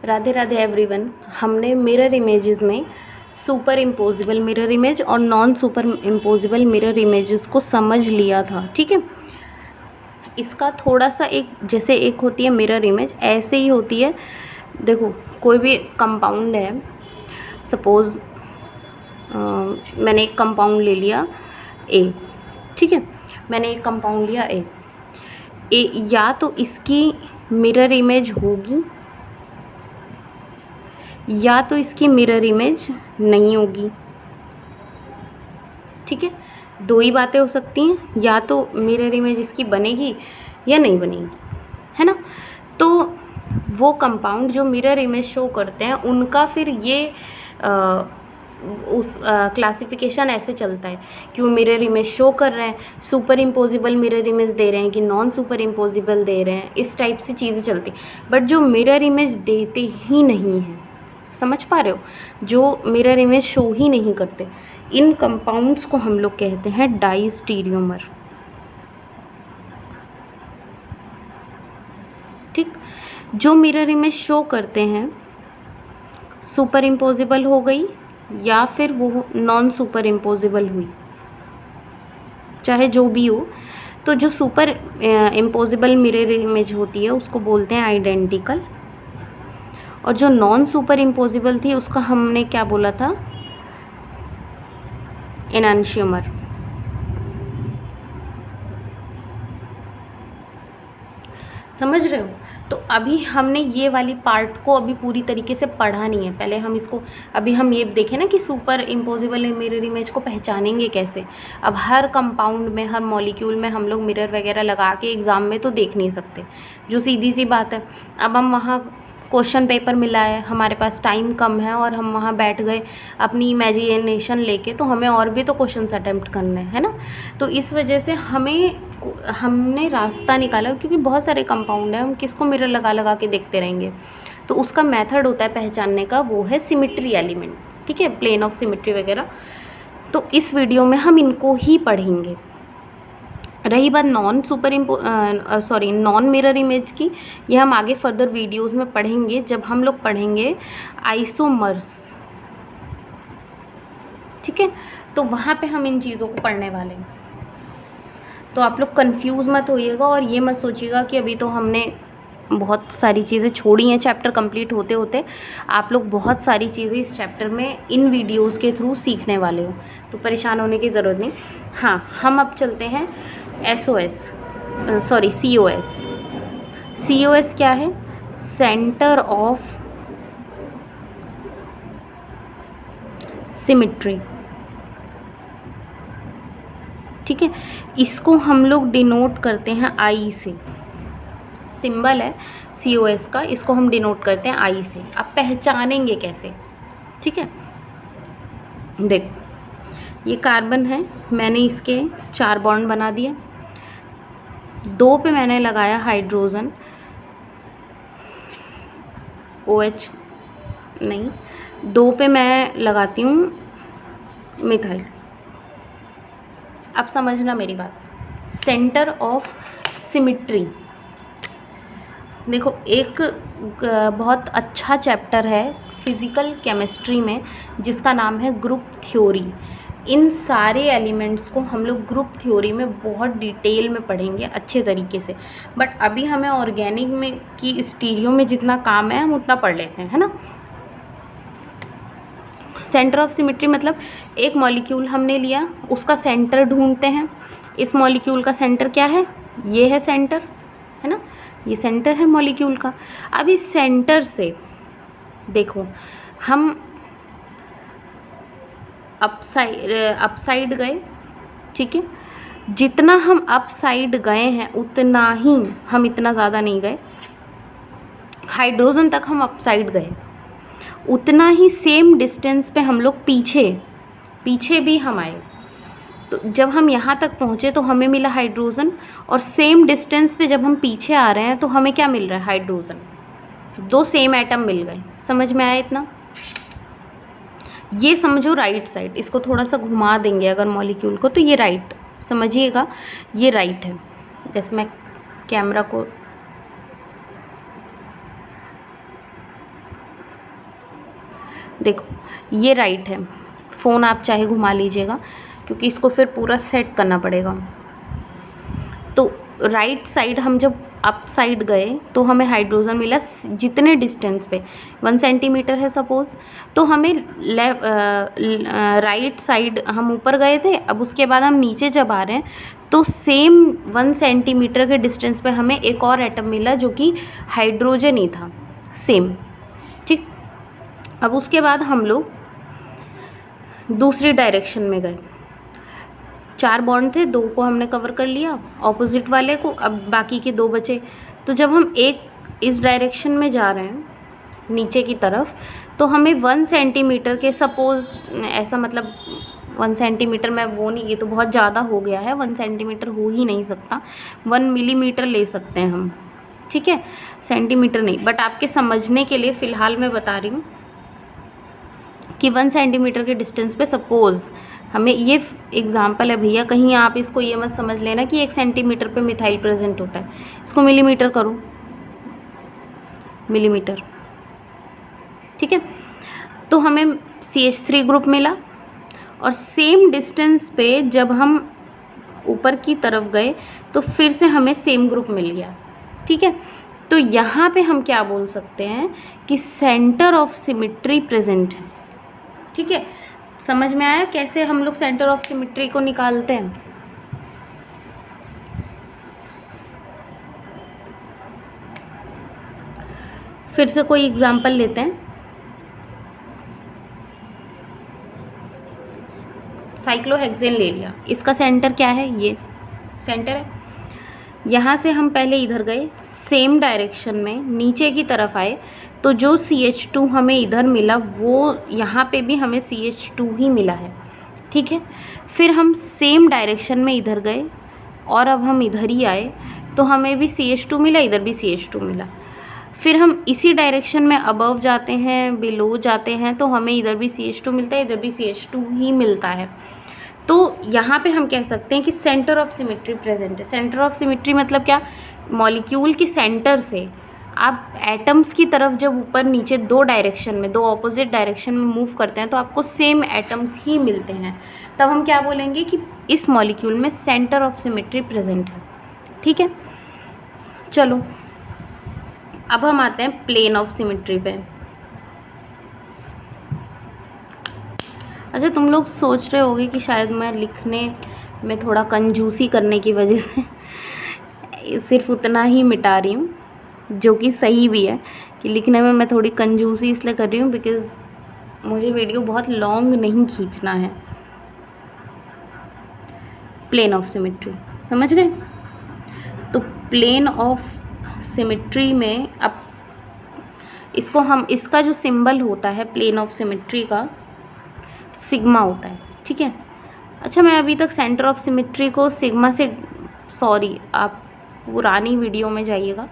Radhe Radhe everyone. हमने mirror images में super imposable mirror image और non super imposable mirror images को समझ लिया था, ठीक है। इसका थोड़ा सा जैसे एक होती है मिरर इमेज, ऐसे ही होती है। देखो, कोई भी कंपाउंड है, सपोज़ मैंने एक कंपाउंड ले लिया ए, ठीक है। मैंने एक कंपाउंड लिया ए, या तो इसकी मिरर इमेज होगी या तो इसकी मिरर इमेज नहीं होगी, ठीक है। दो ही बातें हो सकती हैं, या तो मिरर इमेज इसकी बनेगी या नहीं बनेगी, है ना। तो वो कंपाउंड जो मिरर इमेज शो करते हैं उनका फिर ये उस क्लासिफिकेशन ऐसे चलता है कि वो मिरर इमेज शो कर रहे हैं, सुपर इम्पोजिबल मिरर इमेज दे रहे हैं कि नॉन सुपर इम्पोजिबल दे रहे हैं, इस टाइप से चीज़ें चलती। बट जो मिरर इमेज देते ही नहीं हैं, समझ पा रहे हो, जो मिरर इमेज शो ही नहीं करते, इन कंपाउंड्स को हम लोग कहते हैं डाइस्टीरियोमर, ठीक। जो मिरर इमेज शो करते हैं सुपर इम्पोजिबल हो गई या फिर वो नॉन सुपर इम्पोजिबल हुई, चाहे जो भी हो। तो जो सुपर इम्पोजिबल मिरर इमेज होती है उसको बोलते हैं आइडेंटिकल, और जो नॉन सुपर इम्पोजिबल थी उसका हमने क्या बोला था, एनांशियोमर। समझ रहे हो। तो अभी हमने ये वाली पार्ट को अभी पूरी तरीके से पढ़ा नहीं है, पहले हम इसको, अभी हम ये देखें ना कि सुपर इम्पोजिबल मिरर इमेज को पहचानेंगे कैसे। अब हर कंपाउंड में, हर मॉलिक्यूल में हम लोग मिरर वगैरह लगा के एग्ज़ाम में तो देख नहीं सकते, जो सीधी सी बात है। अब हम वहाँ क्वेश्चन पेपर मिला है, हमारे पास टाइम कम है और हम वहाँ बैठ गए अपनी इमेजिनेशन लेके, तो हमें और भी तो क्वेश्चंस अटेम्प्ट करने हैं ना। तो इस वजह से हमने रास्ता निकाला, क्योंकि बहुत सारे कंपाउंड हैं, हम किसको मिरर लगा लगा के देखते रहेंगे। तो उसका मेथड होता है पहचानने का, वो है सिमिट्री एलिमेंट, ठीक है, प्लेन ऑफ सिमिट्री वगैरह। तो इस वीडियो में हम इनको ही पढ़ेंगे। रही बात नॉन मिरर इमेज की, ये हम आगे फर्दर वीडियोस में पढ़ेंगे जब हम लोग पढ़ेंगे आइसोमर्स, ठीक है। तो वहाँ पे हम इन चीज़ों को पढ़ने वाले हैं। तो आप लोग कंफ्यूज मत होइएगा और ये मत सोचिएगा कि अभी तो हमने बहुत सारी चीज़ें छोड़ी हैं चैप्टर कंप्लीट होते होते। आप लोग बहुत सारी चीज़ें इस चैप्टर में इन वीडियोस के थ्रू सीखने वाले हो, तो परेशान होने की ज़रूरत नहीं। हाँ, हम अब चलते हैं COS। COS क्या है? सेंटर ऑफ सिमिट्री, ठीक है। इसको हम लोग डिनोट करते हैं आई से, सिंबल है COS का, इसको हम डिनोट करते हैं आई से। अब पहचानेंगे कैसे, ठीक है। देखो, ये कार्बन है, मैंने इसके 4 बॉन्ड बना दिए, 2 पे मैंने लगाया हाइड्रोजन, OH नहीं, 2 पे मैं लगाती हूँ मिथाइल। अब समझना मेरी बात, सेंटर ऑफ सिमिट्री। देखो, एक बहुत अच्छा चैप्टर है फिज़िकल केमिस्ट्री में जिसका नाम है ग्रुप थ्योरी। इन सारे एलिमेंट्स को हम लोग ग्रुप थ्योरी में बहुत डिटेल में पढ़ेंगे अच्छे तरीके से। बट अभी हमें ऑर्गेनिक में की स्टीरियो में जितना काम है हम उतना पढ़ लेते हैं, है ना। सेंटर ऑफ सिमिट्री मतलब एक मॉलिक्यूल हमने लिया, उसका सेंटर ढूंढते हैं। इस मॉलिक्यूल का सेंटर क्या है? ये है सेंटर, है ना, ये सेंटर है मॉलिक्यूल का। अब इस सेंटर से देखो, हम अपसाइड गए, ठीक है। जितना हम अपसाइड गए हैं उतना ही, हम इतना ज़्यादा नहीं गए, हाइड्रोजन तक हम अपसाइड गए, उतना ही सेम डिस्टेंस पे हम लोग पीछे भी हम आए। तो जब हम यहाँ तक पहुँचे तो हमें मिला हाइड्रोजन, और सेम डिस्टेंस पे जब हम पीछे आ रहे हैं तो हमें क्या मिल रहा है? हाइड्रोजन। 2 सेम एटम मिल गए। समझ में आया इतना? ये समझो राइट साइड, इसको थोड़ा सा घुमा देंगे अगर मॉलिक्यूल को, तो ये राइट समझिएगा, ये राइट है। जैसे मैं कैमरा को देखो ये राइट है, फ़ोन आप चाहे घुमा लीजिएगा क्योंकि इसको फिर पूरा सेट करना पड़ेगा। तो राइट साइड हम जब अप साइड गए तो हमें हाइड्रोजन मिला जितने डिस्टेंस पे 1 सेंटीमीटर है सपोज़, तो हमें राइट साइड हम ऊपर गए थे, अब उसके बाद हम नीचे जब आ रहे हैं तो सेम 1 सेंटीमीटर के डिस्टेंस पे हमें एक और एटम मिला जो कि हाइड्रोजन ही था, सेम। ठीक, अब उसके बाद हम लोग दूसरी डायरेक्शन में गए। 4 बॉन्ड थे, 2 को हमने कवर कर लिया ऑपोजिट वाले को, अब बाकी के 2 बचे। तो जब हम एक इस डायरेक्शन में जा रहे हैं नीचे की तरफ, तो हमें 1 सेंटीमीटर के सपोज़ ऐसा, मतलब 1 सेंटीमीटर में वो नहीं, ये तो बहुत ज़्यादा हो गया है, 1 सेंटीमीटर हो ही नहीं सकता, 1 मिलीमीटर ले सकते हैं हम, ठीक है, सेंटीमीटर नहीं। बट आपके समझने के लिए फ़िलहाल मैं बता रही हूँ कि 1 सेंटीमीटर के डिस्टेंस पे सपोज़ हमें, ये एग्जाम्पल है भैया, कहीं आप इसको ये मत समझ लेना कि 1 सेंटीमीटर पे मिथाइल प्रेजेंट होता है, इसको मिलीमीटर करो, मिलीमीटर, ठीक है। तो हमें CH3 ग्रुप मिला और सेम डिस्टेंस पे जब हम ऊपर की तरफ गए तो फिर से हमें सेम ग्रुप मिल गया, ठीक है। तो यहाँ पे हम क्या बोल सकते हैं कि सेंटर ऑफ सिमिट्री प्रेजेंट है, ठीक है। समझ में आया कैसे हम लोग सेंटर ऑफ सिमिट्री को निकालते हैं? फिर से कोई एग्जांपल लेते हैं। साइक्लोहेक्सेन ले लिया, इसका सेंटर क्या है? ये सेंटर है। यहाँ से हम पहले इधर गए, सेम डायरेक्शन में नीचे की तरफ आए, तो जो CH2 हमें इधर मिला वो यहाँ पे भी हमें CH2 ही मिला है, ठीक है। फिर हम सेम डायरेक्शन में इधर गए और अब हम इधर ही आए तो हमें भी CH2 मिला, इधर भी CH2 मिला। फिर हम इसी डायरेक्शन में अबव जाते हैं, बिलो जाते हैं, तो हमें इधर भी CH2 मिलता है, इधर भी CH2 ही मिलता है। तो यहाँ पे हम कह सकते हैं कि सेंटर ऑफ सिमिट्री प्रेजेंट है। सेंटर ऑफ सिमिट्री मतलब क्या? मॉलिक्यूल के सेंटर से आप एटम्स की तरफ जब ऊपर नीचे 2 डायरेक्शन में, 2 ऑपोजिट डायरेक्शन में मूव करते हैं तो आपको सेम एटम्स ही मिलते हैं, तब हम क्या बोलेंगे कि इस मॉलिक्यूल में सेंटर ऑफ सिमिट्री प्रेजेंट है, ठीक है। चलो अब हम आते हैं प्लेन ऑफ सिमिट्री पे। अच्छा, तुम लोग सोच रहे होगे कि शायद मैं लिखने में थोड़ा कंजूसी करने की वजह से सिर्फ उतना ही मिटा रही हूँ, जो कि सही भी है कि लिखने में मैं थोड़ी कंजूसी इसलिए कर रही हूँ बिकॉज़ मुझे वीडियो बहुत लॉन्ग नहीं खींचना है। प्लेन ऑफ सिमिट्री समझ गए? तो प्लेन ऑफ सिमिट्री में अब इसको हम, इसका जो सिंबल होता है प्लेन ऑफ सिमिट्री का, सिग्मा होता है, ठीक है। अच्छा, मैं अभी तक सेंटर ऑफ सिमिट्री को सिग्मा से, सॉरी आप पुरानी वीडियो में जाइएगा,